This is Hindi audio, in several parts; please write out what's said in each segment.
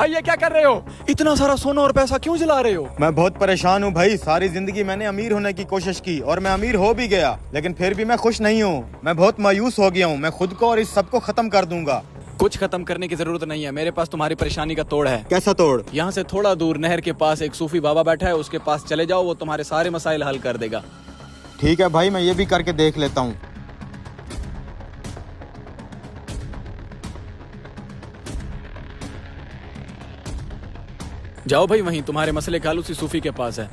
भाई ये क्या कर रहे हो? इतना सारा सोना और पैसा क्यों जला रहे हो? मैं बहुत परेशान हूँ भाई। सारी जिंदगी मैंने अमीर होने की कोशिश की और मैं अमीर हो भी गया, लेकिन फिर भी मैं खुश नहीं हूँ। मैं बहुत मायूस हो गया हूँ। मैं खुद को और इस सब को खत्म कर दूंगा। कुछ खत्म करने की जरूरत नहीं है, मेरे पास तुम्हारी परेशानी का तोड़ है। कैसा तोड़? यहाँ से थोड़ा दूर नहर के पास एक सूफी बाबा बैठा है, उसके पास चले जाओ, वो तुम्हारे सारे मसाइल हल कर देगा। ठीक है भाई, मैं ये भी करके देख लेता हूँ। जाओ भाई, वहीं तुम्हारे मसले का हल उसी सूफी के पास है।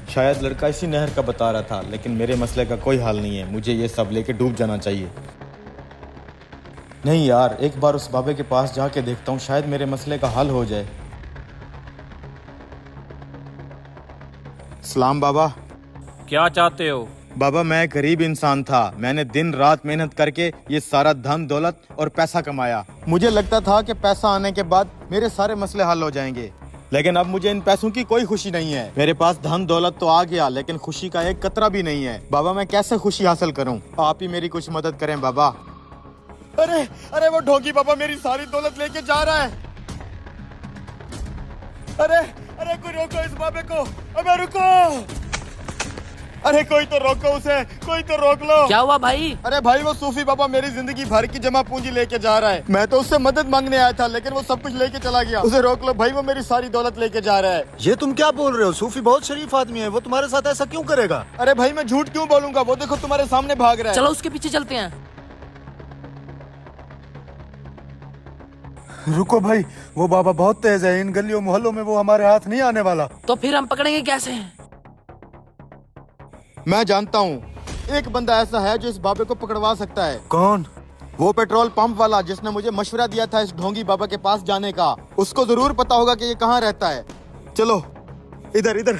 शायद लड़का इसी नहर का बता रहा था, लेकिन मेरे मसले का कोई हल नहीं है। मुझे ये सब लेके डूब जाना चाहिए। नहीं यार, एक बार उस बाबे के पास जाके देखता हूँ, शायद मेरे मसले का हल हो जाए। सलाम बाबा। क्या चाहते हो? बाबा, मैं गरीब इंसान था। मैंने दिन रात मेहनत करके ये सारा धन दौलत और पैसा कमाया। मुझे लगता था कि पैसा आने के बाद मेरे सारे मसले हल हो जाएंगे, लेकिन अब मुझे इन पैसों की कोई खुशी नहीं है। मेरे पास धन दौलत तो आ गया, लेकिन खुशी का एक कतरा भी नहीं है। बाबा, मैं कैसे खुशी हासिल करूं? आप ही मेरी कुछ मदद करें बाबा। अरे अरे, वो ढोंगी बाबा मेरी सारी दौलत लेके जा रहा है। अरे अरे, कोई रोको इस बाबे को। अबे रुको, अरे कोई तो रोको उसे, कोई तो रोक लो। क्या हुआ भाई? अरे भाई, वो सूफी बाबा मेरी जिंदगी भर की जमा पूंजी लेके जा रहा है। मैं तो उससे मदद मांगने आया था, लेकिन वो सब कुछ लेके चला गया। उसे रोक लो भाई, वो मेरी सारी दौलत लेके जा रहा है। ये तुम क्या बोल रहे हो? सूफी बहुत शरीफ आदमी है, वो तुम्हारे साथ ऐसा क्यों करेगा? अरे भाई, मैं झूठ क्यों बोलूंगा? वो देखो तुम्हारे सामने भाग रहा है। चलो उसके पीछे चलते हैं। रुको भाई, वो बाबा बहुत तेज है। इन गलियों मोहल्लों में वो हमारे हाथ नहीं आने वाला। तो फिर हम पकड़ेंगे कैसे? मैं जानता हूँ एक बंदा ऐसा है जो इस बाबे को पकड़वा सकता है। कौन? वो पेट्रोल पंप वाला जिसने मुझे मशवरा दिया था इस ढोंगी बाबा के पास जाने का। उसको जरूर पता होगा कि ये कहाँ रहता है। चलो इधर इधर।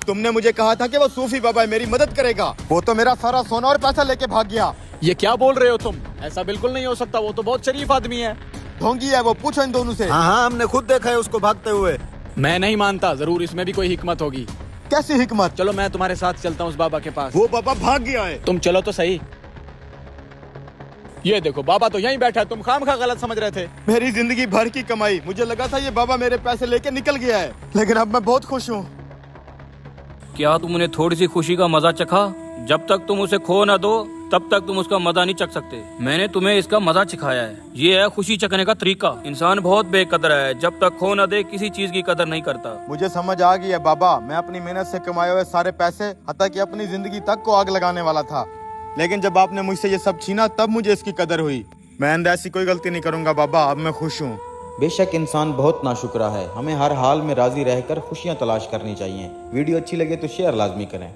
तुमने मुझे कहा था कि वो सूफी बाबा है, मेरी मदद करेगा। वो तो मेरा सारा सोना और पैसा लेके भाग गया। ये क्या बोल रहे हो तुम? ऐसा बिल्कुल नहीं हो सकता, वो तो बहुत शरीफ आदमी है। ढोंगी है वो, पूछो इन दोनों से। हाँ हाँ, हमने खुद देखा है उसको भागते हुए। मैं नहीं मानता, जरूर इसमें भी कोई हिकमत होगी। कैसी हिकमत? चलो मैं तुम्हारे साथ चलता हूँ उस बाबा के पास। वो बाबा भाग गया है। तुम चलो तो सही। ये देखो, बाबा तो यहीं बैठा है, तुम खामखा गलत समझ रहे थे। मेरी जिंदगी भर की कमाई, मुझे लगा था ये बाबा मेरे पैसे लेके निकल गया है, लेकिन अब मैं बहुत खुश हूँ। क्या तुमने थोड़ी सी खुशी का मजा चखा? जब तक तुम उसे खो न दो तब तक तुम उसका मजा नहीं चख सकते। मैंने तुम्हें इसका मजा सिखाया है। ये है खुशी चखने का तरीका। इंसान बहुत बेकदर है, जब तक खो न दे किसी चीज की कदर नहीं करता। मुझे समझ आ गई है बाबा। मैं अपनी मेहनत से कमाए हुए सारे पैसे, हत्ता कि अपनी जिंदगी तक को आग लगाने वाला था, लेकिन जब आपने मुझसे ये सब छीना तब मुझे इसकी कदर हुई। मैं आइंदा ऐसी कोई गलती नहीं करूंगा बाबा। अब मैं खुश हूँ। बेशक इंसान बहुत नाशुक्रा है, हमें हर हाल में राजी रहकर खुशियाँ तलाश करनी चाहिए। वीडियो अच्छी लगे तो शेयर लाजमी करें।